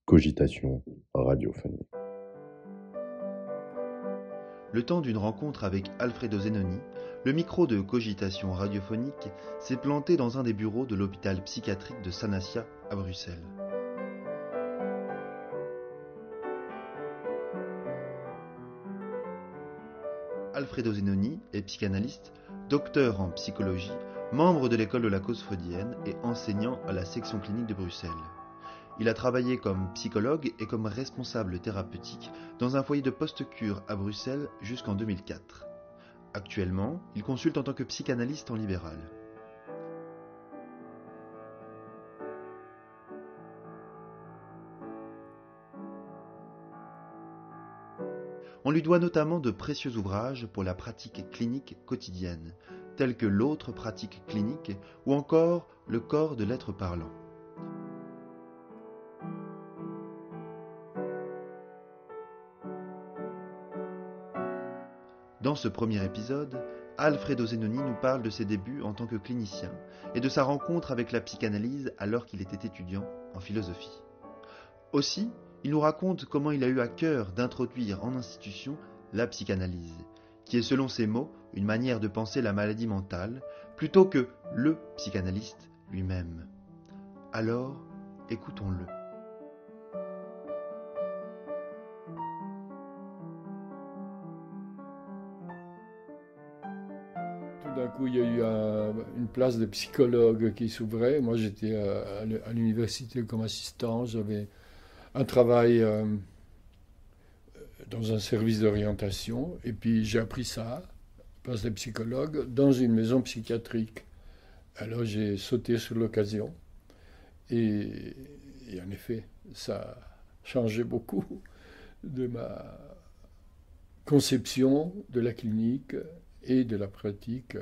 Cogitation radiophonique. Le temps d'une rencontre avec Alfredo Zenoni, le micro de Cogitation radiophonique s'est planté dans un des bureaux de l'hôpital psychiatrique de Sanassia à Bruxelles. Alfredo Zenoni est psychanalyste, docteur en psychologie, membre de l'école de la cause freudienne et enseignant à la section clinique de Bruxelles. Il a travaillé comme psychologue et comme responsable thérapeutique dans un foyer de post-cure à Bruxelles jusqu'en 2004. Actuellement, il consulte en tant que psychanalyste en libéral. On lui doit notamment de précieux ouvrages pour la pratique clinique quotidienne, tels que l'autre pratique clinique ou encore le corps de l'être parlant. Dans ce premier épisode, Alfredo Zenoni nous parle de ses débuts en tant que clinicien et de sa rencontre avec la psychanalyse alors qu'il était étudiant en philosophie. Aussi, il nous raconte comment il a eu à cœur d'introduire en institution la psychanalyse, qui est selon ses mots une manière de penser la maladie mentale plutôt que le psychanalyste lui-même. Alors, écoutons-le. Tout d'un coup, il y a eu une place de psychologue qui s'ouvrait. Moi, j'étais à l'université comme assistant. J'avais un travail dans un service d'orientation. Et puis, j'ai appris ça, place de psychologue, dans une maison psychiatrique. Alors, j'ai sauté sur l'occasion. Et en effet, ça a changé beaucoup de ma conception de la clinique et de la pratique.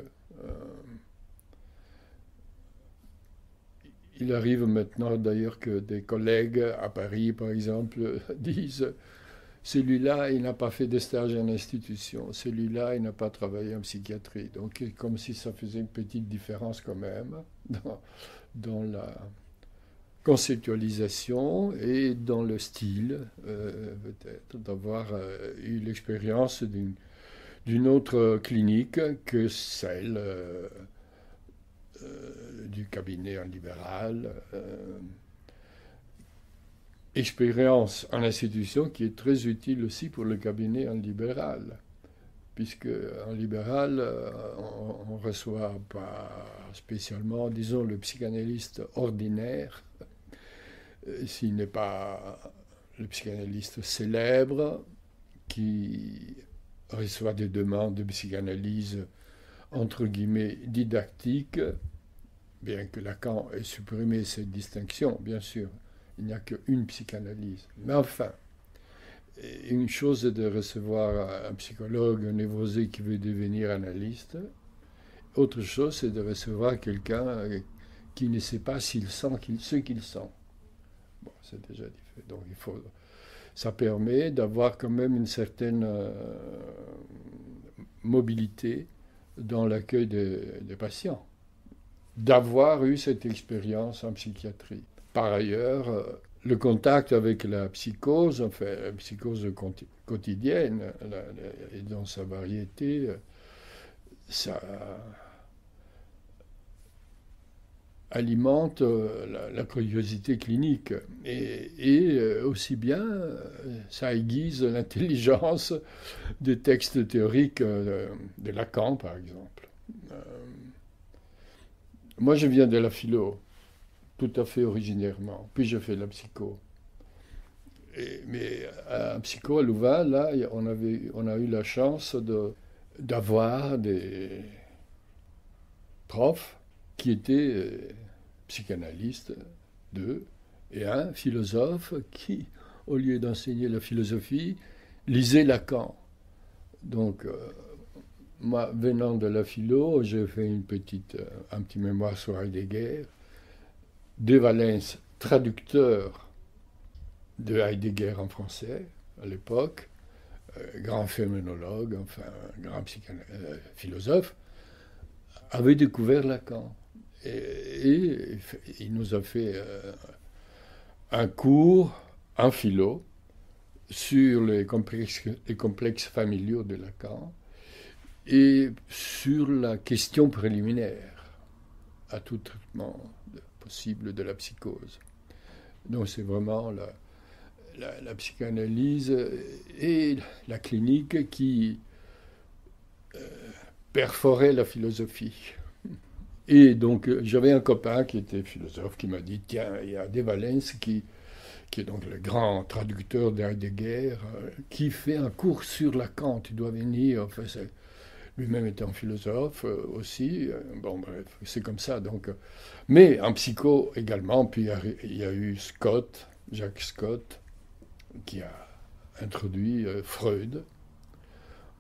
Il arrive maintenant d'ailleurs que des collègues à Paris, par exemple, disent « celui-là, il n'a pas fait de stage en institution, celui-là, il n'a pas travaillé en psychiatrie ». Donc, comme si ça faisait une petite différence quand même dans la conceptualisation et dans le style, peut-être, d'avoir eu l'expérience d'une autre clinique que celle du cabinet en libéral. Expérience en institution qui est très utile aussi pour le cabinet en libéral, puisque en libéral, on ne reçoit pas spécialement, disons, le psychanalyste ordinaire, s'il n'est pas le psychanalyste célèbre qui reçoit des demandes de psychanalyse entre guillemets didactiques, bien que Lacan ait supprimé cette distinction, bien sûr, il n'y a qu'une psychanalyse. Mais enfin, une chose est de recevoir un psychologue névrosé qui veut devenir analyste, autre chose c'est de recevoir quelqu'un qui ne sait pas s'il sent ce qu'il sent. Bon, c'est déjà différent. Donc ça permet d'avoir quand même une certaine mobilité dans l'accueil des patients, d'avoir eu cette expérience en psychiatrie. Par ailleurs, le contact avec la psychose, enfin la psychose quotidienne, et dans sa variété, ça alimente la curiosité clinique et aussi bien ça aiguise l'intelligence des textes théoriques de Lacan par exemple. Moi je viens de la philo tout à fait originairement, puis je fais la psycho. Mais en psycho à Louvain, là on a eu la chance d'avoir des profs qui était psychanalyste, et un philosophe qui, au lieu d'enseigner la philosophie, lisait Lacan. Donc, moi, venant de la philo, j'ai fait un petit mémoire sur Heidegger, De Valence, traducteur de Heidegger en français, à l'époque, grand phénoménologue, enfin, grand philosophe, avait découvert Lacan. Et il nous a fait un cours en philo sur les complexes familiaux de Lacan et sur la question préliminaire à tout traitement possible de la psychose. Donc c'est vraiment la psychanalyse et la clinique qui perforait la philosophie. Et donc j'avais un copain qui était philosophe qui m'a dit, tiens, il y a De Valence qui est donc le grand traducteur d'Heidegger, qui fait un cours sur Lacan, tu dois venir. Enfin, lui-même étant philosophe aussi. Bon, bref, c'est comme ça. Donc, mais en psycho également, puis il y a eu Scott, Jacques Scott, qui a introduit Freud.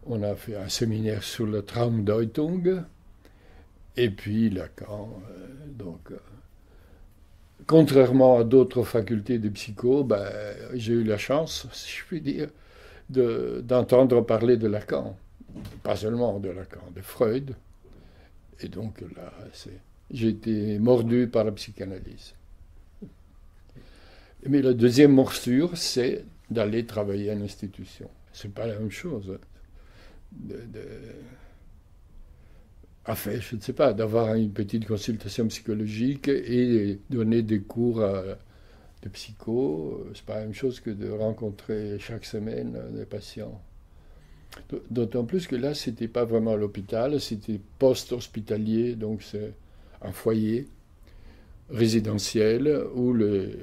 On a fait un séminaire sur la Traumdeutung, et puis Lacan. Contrairement à d'autres facultés de psycho, j'ai eu la chance, si je puis dire, d'entendre parler de Lacan. Pas seulement de Lacan, de Freud. Et donc là, j'ai été mordu par la psychanalyse. Mais la deuxième morsure, c'est d'aller travailler à une institution. C'est pas la même chose. Enfin, je ne sais pas, d'avoir une petite consultation psychologique et donner des cours de psycho, c'est pas la même chose que de rencontrer chaque semaine des patients. D'autant plus que là, c'était pas vraiment à l'hôpital, c'était post-hospitalier, donc c'est un foyer résidentiel où les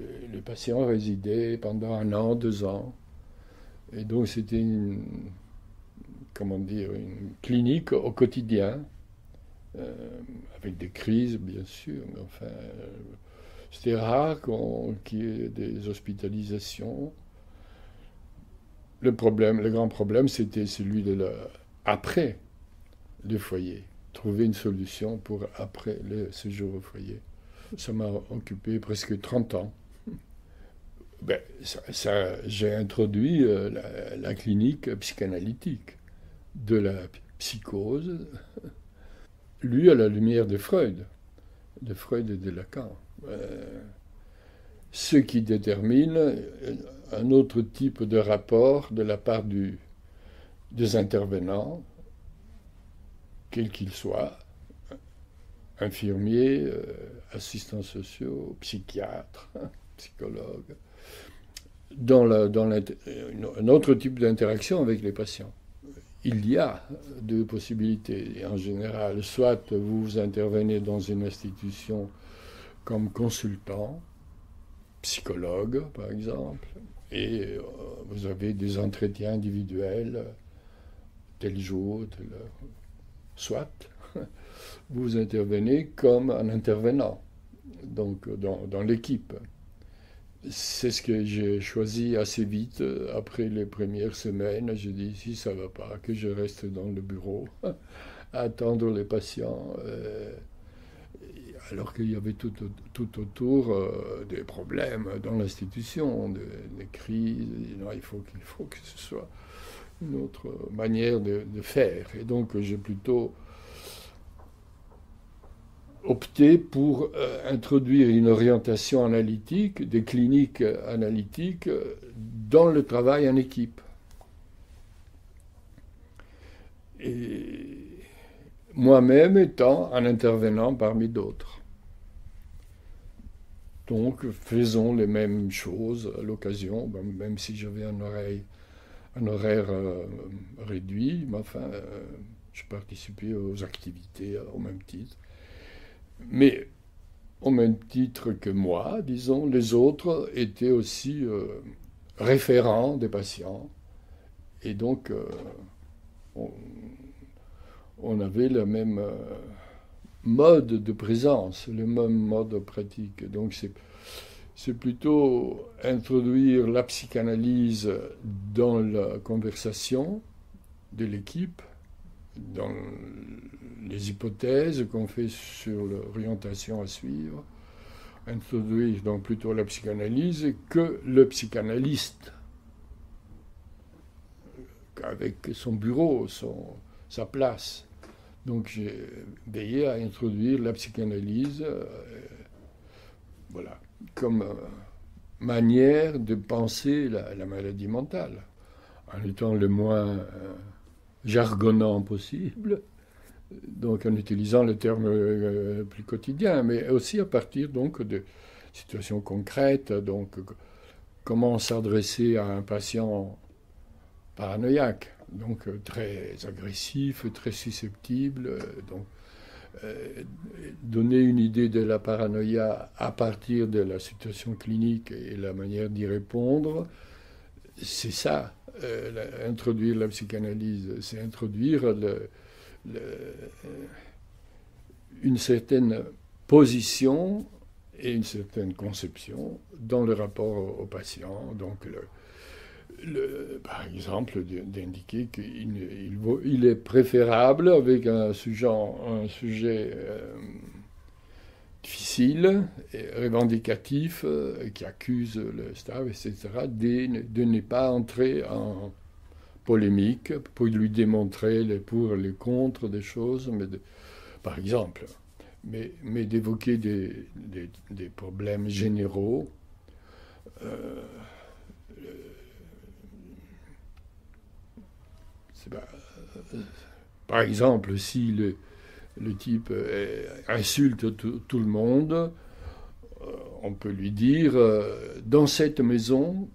patients résidaient pendant 1 an, 2 ans. Et donc c'était une clinique au quotidien, avec des crises, bien sûr, mais enfin, c'était rare qu'il y ait des hospitalisations. Le grand problème, c'était celui après le foyer. Trouver une solution pour après le séjour au foyer. Ça m'a occupé presque 30 ans. J'ai introduit la clinique psychanalytique de la psychose, lui à la lumière de Freud et de Lacan. Ce qui détermine un autre type de rapport de la part des intervenants, quels qu'ils soient, infirmiers, assistants sociaux, psychiatres, psychologues, un autre type d'interaction avec les patients. Il y a 2 possibilités en général. Soit vous intervenez dans une institution comme consultant, psychologue par exemple, et vous avez des entretiens individuels, tel jour, tel heure. Soit vous intervenez comme un intervenant, donc dans l'équipe. C'est ce que j'ai choisi assez vite. Après les premières semaines, j'ai dit, si ça ne va pas, que je reste dans le bureau à attendre les patients. Alors qu'il y avait tout autour des problèmes dans l'institution, des crises. Il faut que ce soit une autre manière de faire. Et donc j'ai plutôt opté pour introduire une orientation analytique, des cliniques analytiques dans le travail en équipe. Et moi-même étant un intervenant parmi d'autres. Donc faisons les mêmes choses à l'occasion, même si j'avais un horaire réduit, mais enfin, je participais aux activités au même titre. Mais au même titre que moi, disons, les autres étaient aussi référents des patients. Et donc, on avait le même mode de présence, le même mode de pratique. Donc, c'est plutôt introduire la psychanalyse dans la conversation de l'équipe, dans les hypothèses qu'on fait sur l'orientation à suivre, introduire donc plutôt la psychanalyse que le psychanalyste, avec son bureau, sa place. Donc j'ai veillé à introduire la psychanalyse, voilà, comme manière de penser la maladie mentale, en étant le moins jargonnant possible, donc en utilisant le terme plus quotidien, mais aussi à partir donc de situations concrètes, donc comment s'adresser à un patient paranoïaque, donc très agressif, très susceptible, donc donner une idée de la paranoïa à partir de la situation clinique et la manière d'y répondre, c'est ça, introduire la psychanalyse, c'est introduire une certaine position et une certaine conception dans le rapport au patient. Donc, par exemple, d'indiquer qu'il est préférable avec un sujet difficile, et revendicatif, qui accuse le staff, etc., de ne pas entrer en polémique pour lui démontrer les pour et les contre des choses, par exemple, mais d'évoquer des problèmes généraux. Par exemple, si le type insulte tout le monde, on peut lui dire dans cette maison,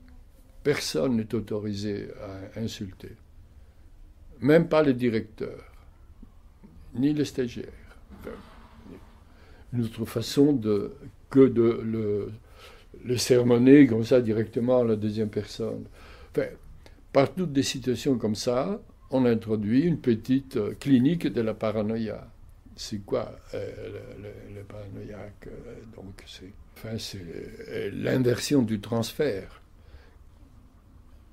personne n'est autorisé à insulter. Même pas le directeur, ni le stagiaire. Une autre façon que de le sermonner comme ça directement à la deuxième personne. Enfin, par toutes des situations comme ça, on introduit une petite clinique de la paranoïa. C'est quoi le paranoïaque? Donc c'est l'inversion du transfert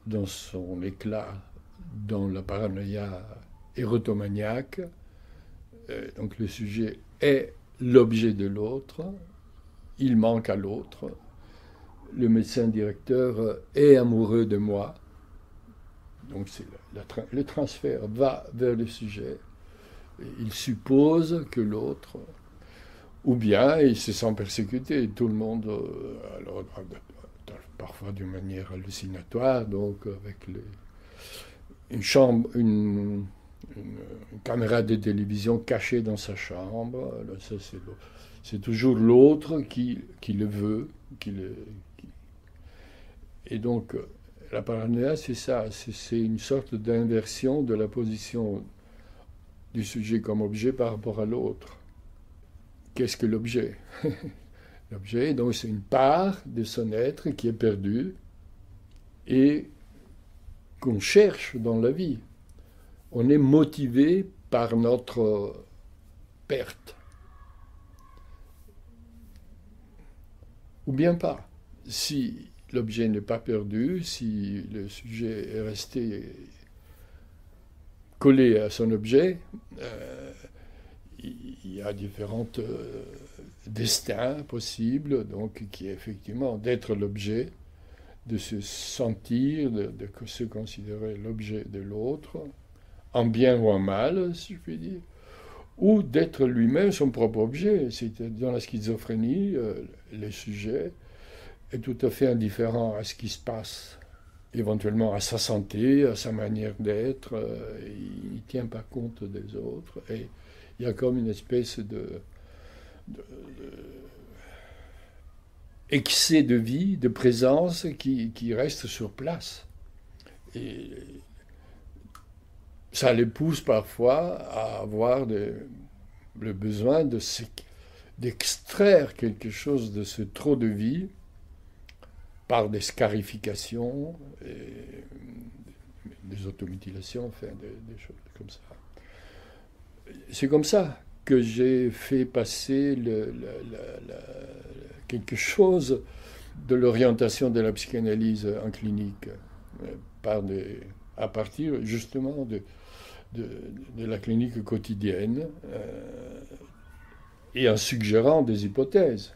dans son éclat, dans la paranoïa érotomaniaque. Donc le sujet est l'objet de l'autre, il manque à l'autre. Le médecin directeur est amoureux de moi. Donc le transfert va vers le sujet. Il suppose que l'autre, ou bien il se sent persécuté. Tout le monde, alors, parfois d'une manière hallucinatoire, donc avec une caméra de télévision cachée dans sa chambre. Alors ça, c'est toujours l'autre qui le veut. Et donc, la paranoïa, c'est ça, c'est une sorte d'inversion de la position du sujet comme objet par rapport à l'autre. Qu'est-ce que l'objet? L'objet, donc, c'est une part de son être qui est perdue et qu'on cherche dans la vie. On est motivé par notre perte. Ou bien pas. Si l'objet n'est pas perdu, si le sujet est resté collé à son objet, il y a différents destins possibles, donc qui est effectivement d'être l'objet, de se sentir, de se considérer l'objet de l'autre, en bien ou en mal, si je puis dire, ou d'être lui-même son propre objet. C'est dans la schizophrénie, le sujet est tout à fait indifférent à ce qui se passe, éventuellement à sa santé, à sa manière d'être, il ne tient pas compte des autres, et il y a comme une espèce de excès de vie, de présence qui reste sur place. Et ça les pousse parfois à avoir le besoin d'extraire quelque chose de ce trop de vie par des scarifications, des automutilations, enfin des choses comme ça. C'est comme ça que j'ai fait passer quelque chose de l'orientation de la psychanalyse en clinique, à partir justement de la clinique quotidienne, et en suggérant des hypothèses.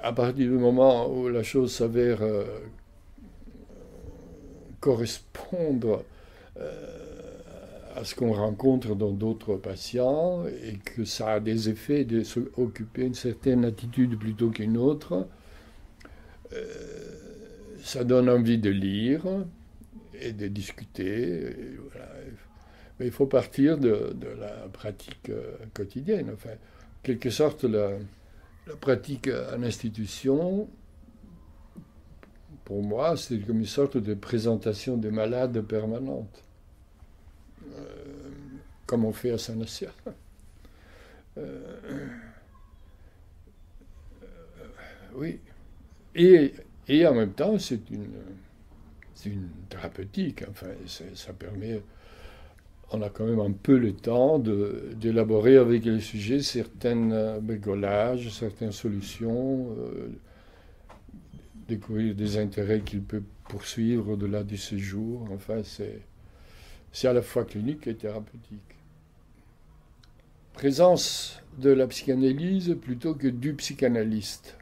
À partir du moment où la chose s'avère correspondre à ce qu'on rencontre dans d'autres patients et que ça a des effets de s'occuper d'une certaine attitude plutôt qu'une autre, Ça donne envie de lire et de discuter. Et voilà. Mais il faut partir de la pratique quotidienne. Enfin, en quelque sorte, la pratique en institution, pour moi, c'est comme une sorte de présentation des malades permanente, comme on fait à Saint-Nazaire. Oui. Et en même temps, c'est une thérapeutique. Enfin, ça permet. On a quand même un peu le temps d'élaborer avec les sujets certains bricolages, certaines solutions, découvrir des intérêts qu'il peut poursuivre au-delà du séjour. Enfin, c'est à la fois clinique et thérapeutique. Présence de la psychanalyse plutôt que du psychanalyste,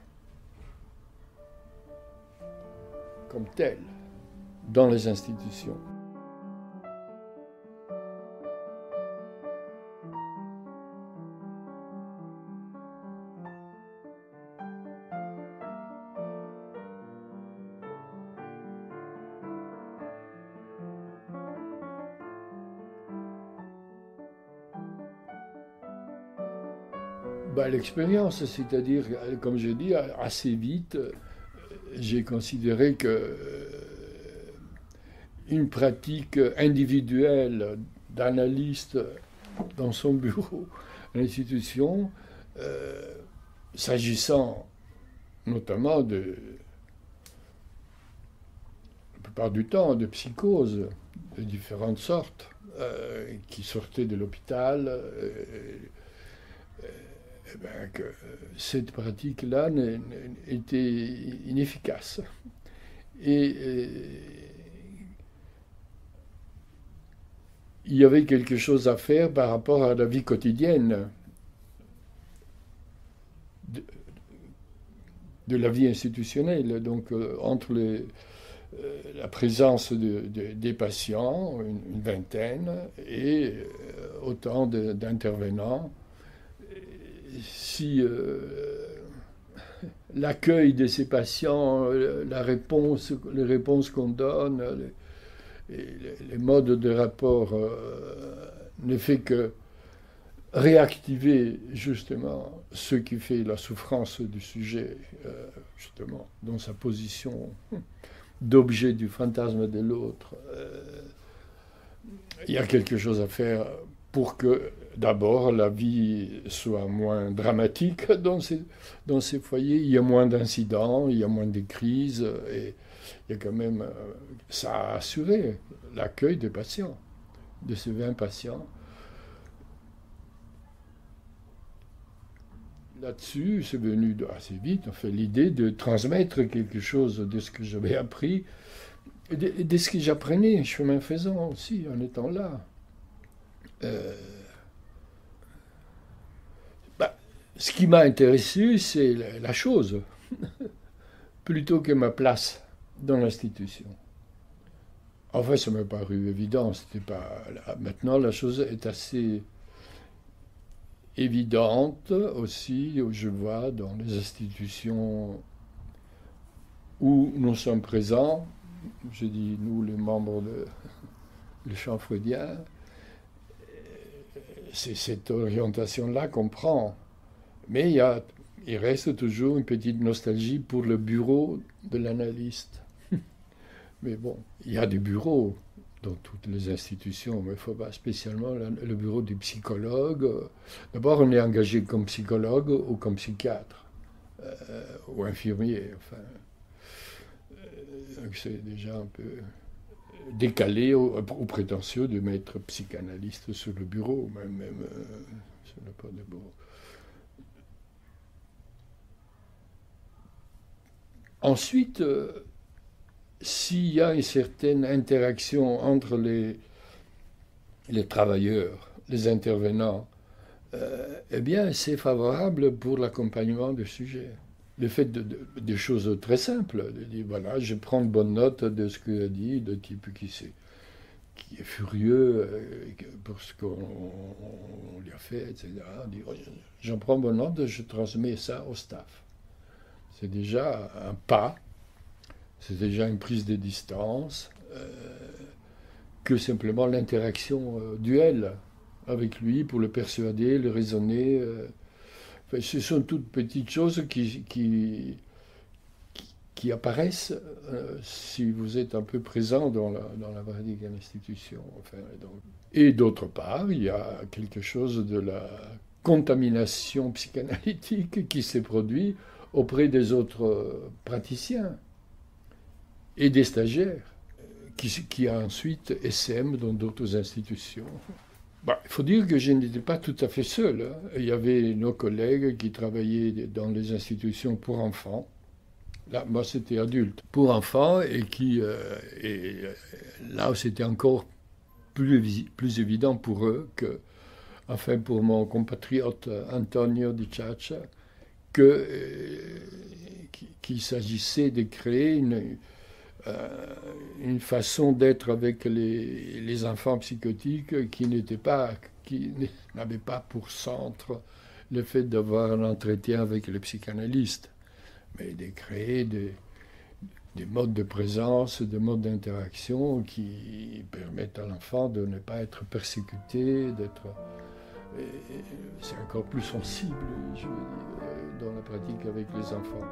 comme tel, dans les institutions. L'expérience, c'est-à-dire, comme je dis, assez vite, j'ai considéré que une pratique individuelle d'analyste dans son bureau à l'institution, s'agissant notamment la plupart du temps, de psychoses de différentes sortes, qui sortaient de l'hôpital, que cette pratique-là était inefficace. Et il y avait quelque chose à faire par rapport à la vie quotidienne de la vie institutionnelle. Donc, entre la présence des patients, une vingtaine, et autant d'intervenants, si l'accueil de ces patients, les réponses qu'on donne, les modes de rapport ne fait que réactiver justement ce qui fait la souffrance du sujet, justement, dans sa position d'objet du fantasme de l'autre. Il y a quelque chose à faire pour que, d'abord, la vie soit moins dramatique dans ces foyers. Il y a moins d'incidents, il y a moins de crises, et il y a quand même ça a assuré l'accueil des patients, de ces 20 patients. Là-dessus, c'est venu assez vite, enfin, l'idée de transmettre quelque chose de ce que j'avais appris, et de ce que j'apprenais, chemin faisant aussi, en étant là. Ce qui m'a intéressé, c'est la chose, plutôt que ma place dans l'institution. Enfin, ça m'a paru évident. C'était pas. Maintenant, la chose est assez évidente aussi, je vois, dans les institutions où nous sommes présents. Je dis nous, les membres du champ freudien. C'est cette orientation-là qu'on prend. Mais il reste toujours une petite nostalgie pour le bureau de l'analyste. Mais bon, il y a des bureaux dans toutes les institutions, mais il ne faut pas spécialement le bureau du psychologue. D'abord, on est engagé comme psychologue ou comme psychiatre, ou infirmier. Enfin, c'est déjà un peu décalé ou prétentieux de mettre psychanalyste sur le bureau, même sur le pas de bureau. Ensuite, s'il y a une certaine interaction entre les travailleurs, les intervenants, eh bien, c'est favorable pour l'accompagnement du sujet. Le fait de choses très simples, de dire, voilà, je prends une bonne note de ce qu'il a dit, de type qui est furieux pour ce qu'on lui a fait, etc. J'en prends bonne note, je transmets ça au staff. C'est déjà un pas c'est déjà une prise de distance, que simplement l'interaction duel avec lui pour le persuader, le raisonner. Enfin, ce sont toutes petites choses qui apparaissent si vous êtes un peu présent dans la pratique de l'institution. Enfin, et d'autre part, il y a quelque chose de la contamination psychanalytique qui s'est produite auprès des autres praticiens et des stagiaires qui a ensuite SM dans d'autres institutions. Il faut dire que je n'étais pas tout à fait seul. Hein. Il y avait nos collègues qui travaillaient dans les institutions pour enfants. Là, moi, c'était adulte. Pour enfants, et là, c'était encore plus évident pour eux que, enfin, pour mon compatriote Antonio Di Ciaccia, qu'il s'agissait de créer une façon d'être avec les enfants psychotiques qui n'avait pas pour centre le fait d'avoir un entretien avec le psychanalyste, mais de créer des modes de présence, des modes d'interaction qui permettent à l'enfant de ne pas être persécuté, c'est encore plus sensible, je veux dire, dans la pratique avec les enfants.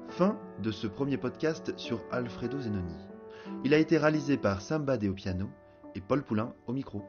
Fin de ce premier podcast sur Alfredo Zenoni. Il a été réalisé par Samba Dé au piano et Paul Poulain au micro.